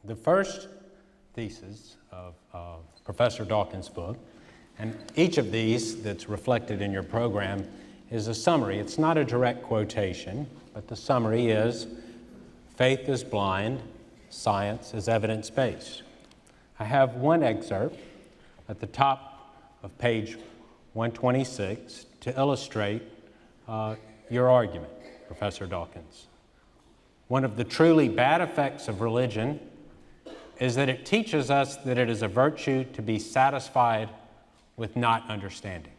the first thesis of Professor Dawkins' book, and each of these that's reflected in your program is a summary. It's not a direct quotation, but the summary is, faith is blind, science is evidence-based. I have one excerpt at the top of page 126 to illustrate your argument, Professor Dawkins. One of the truly bad effects of religion is that it teaches us that it is a virtue to be satisfied with not understanding.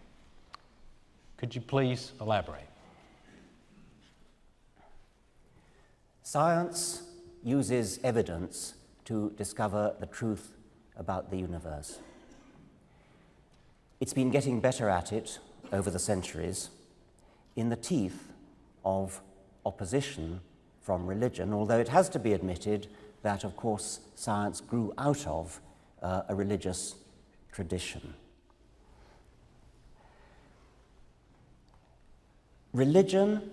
Could you please elaborate? Science uses evidence to discover the truth about the universe. It's been getting better at it over the centuries in the teeth of opposition from religion, although it has to be admitted that, of course, science grew out of a religious tradition. Religion,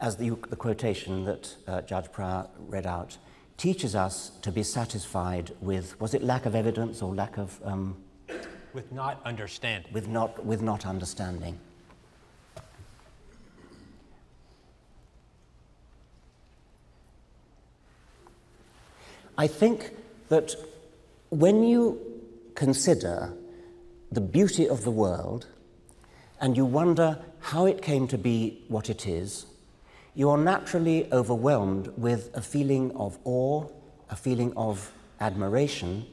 as the quotation that Judge Pryor read out, teaches us to be satisfied with, was it lack of evidence or lack of... with not understanding. With not understanding. I think that when you consider the beauty of the world and you wonder how it came to be what it is, you are naturally overwhelmed with a feeling of awe, a feeling of admiration,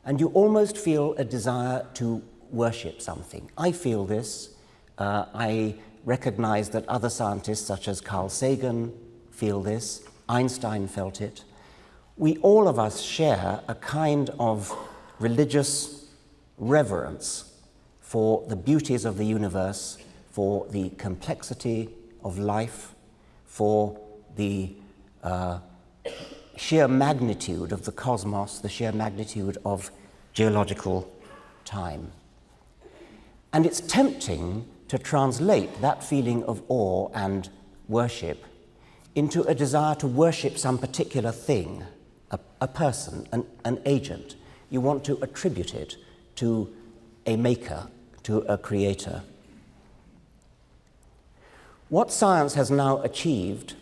and you almost feel a desire to worship something. I feel this. I recognize that other scientists, such as Carl Sagan, feel this. Einstein felt it. We, all of us, share a kind of religious reverence for the beauties of the universe, for the complexity of life, for the sheer magnitude of the cosmos, the sheer magnitude of geological time. And it's tempting to translate that feeling of awe and worship into a desire to worship some particular thing, a person, an agent. You want to attribute it to a maker, to a creator. What science has now achieved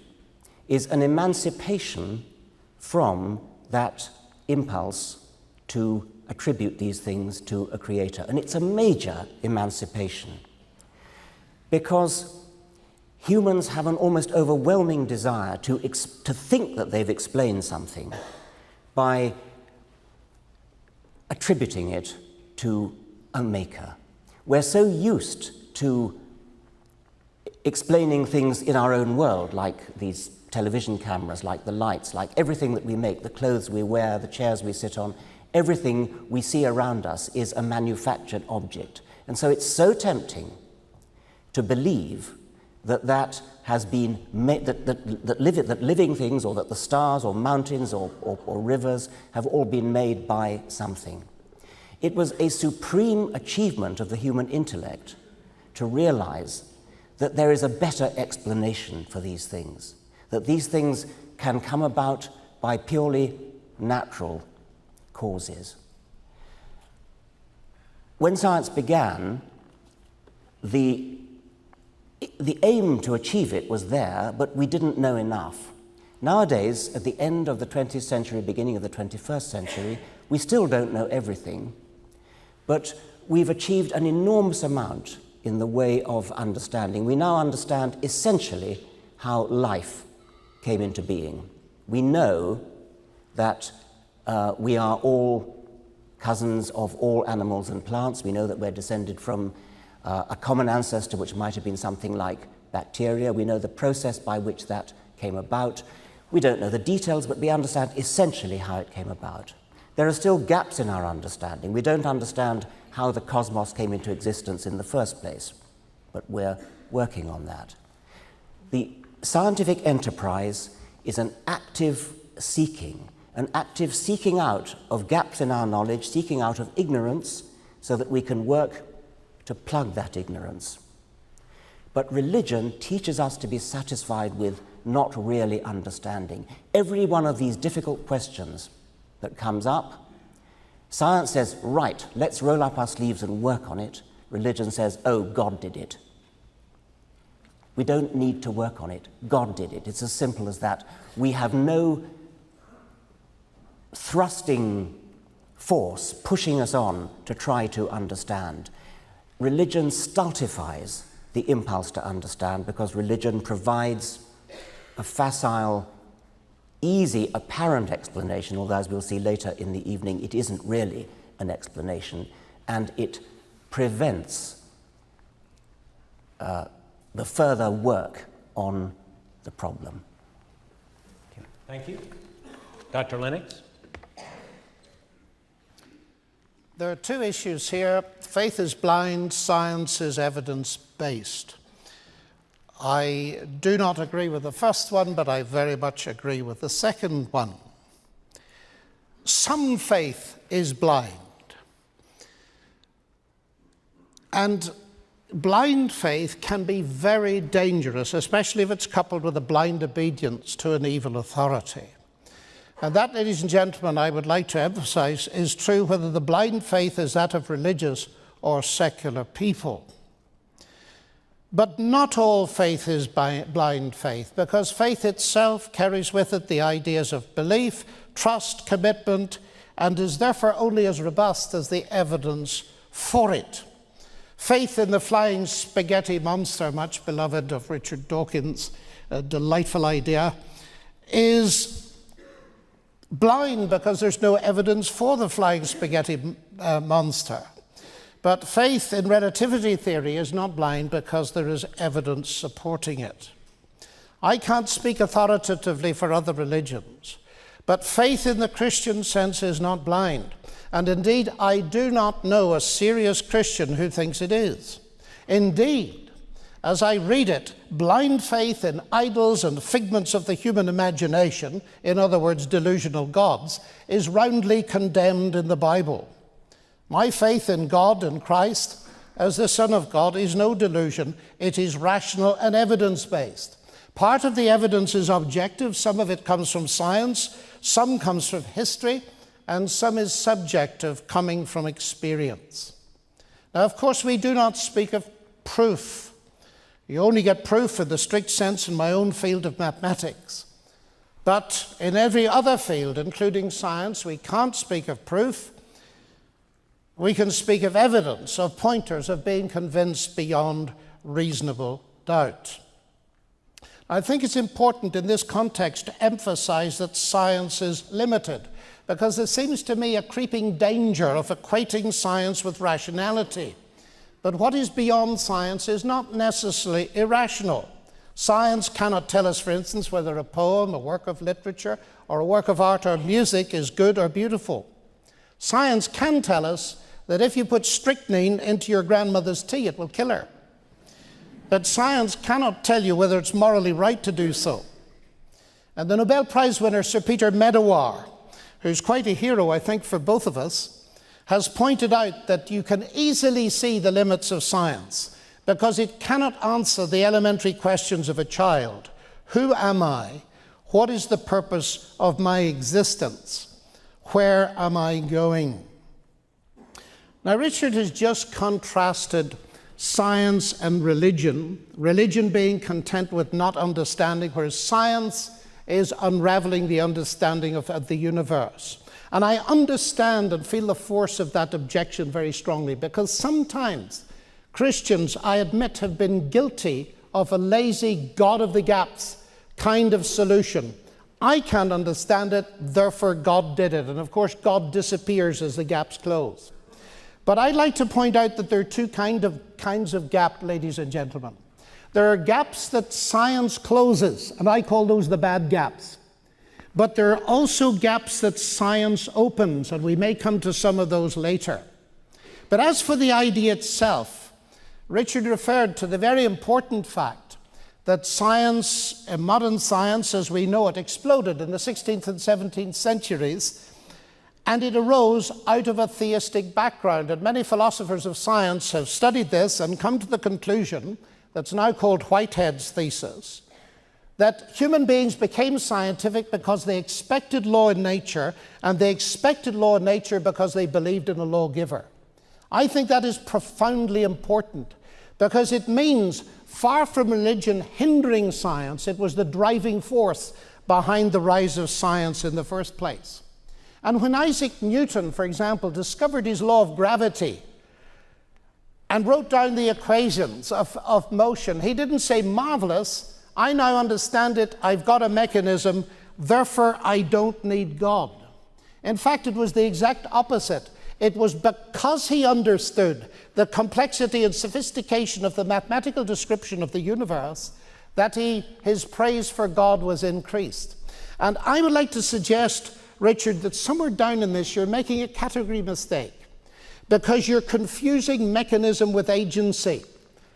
is an emancipation from that impulse to attribute these things to a creator. And it's a major emancipation because humans have an almost overwhelming desire to think that they've explained something by attributing it to a maker. We're so used to explaining things in our own world, like these television cameras, like the lights, like everything that we make, the clothes we wear, the chairs we sit on, everything we see around us is a manufactured object. And so it's so tempting to believe that has been made, that living things, or that the stars or mountains or rivers have all been made by something. It was a supreme achievement of the human intellect to realize that there is a better explanation for these things, that these things can come about by purely natural causes. When science began, the aim to achieve it was there, but we didn't know enough. Nowadays, at the end of the 20th century, beginning of the 21st century, we still don't know everything, but we've achieved an enormous amount in the way of understanding. We now understand essentially how life came into being. We know that we are all cousins of all animals and plants. We know that we're descended from a common ancestor, which might have been something like bacteria. We know the process by which that came about. We don't know the details, but we understand essentially how it came about. There are still gaps in our understanding. We don't understand how the cosmos came into existence in the first place, but we're working on that. The scientific enterprise is an active seeking out of gaps in our knowledge, seeking out of ignorance, so that we can work to plug that ignorance. But religion teaches us to be satisfied with not really understanding. Every one of these difficult questions that comes up, science says, right, let's roll up our sleeves and work on it. Religion says, oh, God did it. We don't need to work on it. God did it. It's as simple as that. We have no thrusting force pushing us on to try to understand. Religion stultifies the impulse to understand because religion provides a facile, easy, apparent explanation, although as we'll see later in the evening, it isn't really an explanation, and it prevents the further work on the problem. Thank you. Dr. Lennox? There are two issues here. Faith is blind, science is evidence-based. I do not agree with the first one, but I very much agree with the second one. Some faith is blind. And blind faith can be very dangerous, especially if it's coupled with a blind obedience to an evil authority. And that, ladies and gentlemen, I would like to emphasize, is true whether the blind faith is that of religious or secular people. But not all faith is blind faith, because faith itself carries with it the ideas of belief, trust, commitment, and is therefore only as robust as the evidence for it. Faith in the flying spaghetti monster, much beloved of Richard Dawkins, a delightful idea, is blind because there's no evidence for the flying spaghetti monster. But faith in relativity theory is not blind because there is evidence supporting it. I can't speak authoritatively for other religions, but faith in the Christian sense is not blind. And indeed, I do not know a serious Christian who thinks it is. Indeed, as I read it, blind faith in idols and figments of the human imagination, in other words, delusional gods, is roundly condemned in the Bible. My faith in God and Christ as the Son of God is no delusion. It is rational and evidence-based. Part of the evidence is objective. Some of it comes from science, some comes from history, and some is subjective, coming from experience. Now, of course, we do not speak of proof. You only get proof in the strict sense in my own field of mathematics. But in every other field, including science, we can't speak of proof. We can speak of evidence, of pointers, of being convinced beyond reasonable doubt. I think it's important in this context to emphasize that science is limited, because there seems to me a creeping danger of equating science with rationality. But what is beyond science is not necessarily irrational. Science cannot tell us, for instance, whether a poem, a work of literature, or a work of art or music is good or beautiful. Science can tell us that if you put strychnine into your grandmother's tea, it will kill her. But science cannot tell you whether it's morally right to do so. And the Nobel Prize winner, Sir Peter Medawar, who's quite a hero, I think, for both of us, has pointed out that you can easily see the limits of science because it cannot answer the elementary questions of a child. Who am I? What is the purpose of my existence? Where am I going? Now, Richard has just contrasted science and religion being content with not understanding, whereas science is unraveling the understanding of the universe. And I understand and feel the force of that objection very strongly, because sometimes Christians, I admit, have been guilty of a lazy God of the gaps kind of solution. I can't understand it, therefore God did it. And of course, God disappears as the gaps close. But I'd like to point out that there are two kinds of gap, ladies and gentlemen. There are gaps that science closes, and I call those the bad gaps. But there are also gaps that science opens, and we may come to some of those later. But as for the idea itself, Richard referred to the very important fact that science, modern science as we know it, exploded in the 16th and 17th centuries, and it arose out of a theistic background. And many philosophers of science have studied this and come to the conclusion that's now called Whitehead's thesis, that human beings became scientific because they expected law in nature, and they expected law in nature because they believed in a lawgiver. I think that is profoundly important, because it means, far from religion hindering science, it was the driving force behind the rise of science in the first place. And when Isaac Newton, for example, discovered his law of gravity and wrote down the equations of motion, he didn't say, marvelous, I now understand it, I've got a mechanism, therefore I don't need God. In fact, it was the exact opposite. It was because he understood the complexity and sophistication of the mathematical description of the universe that his praise for God was increased. And I would like to suggest, Richard, that somewhere down in this you're making a category mistake, because you're confusing mechanism with agency.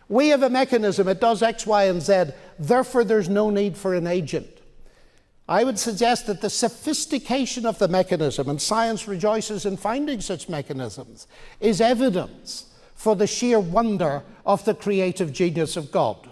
We have a mechanism, it does X, Y, and Z, therefore there's no need for an agent. I would suggest that the sophistication of the mechanism, and science rejoices in finding such mechanisms, is evidence for the sheer wonder of the creative genius of God.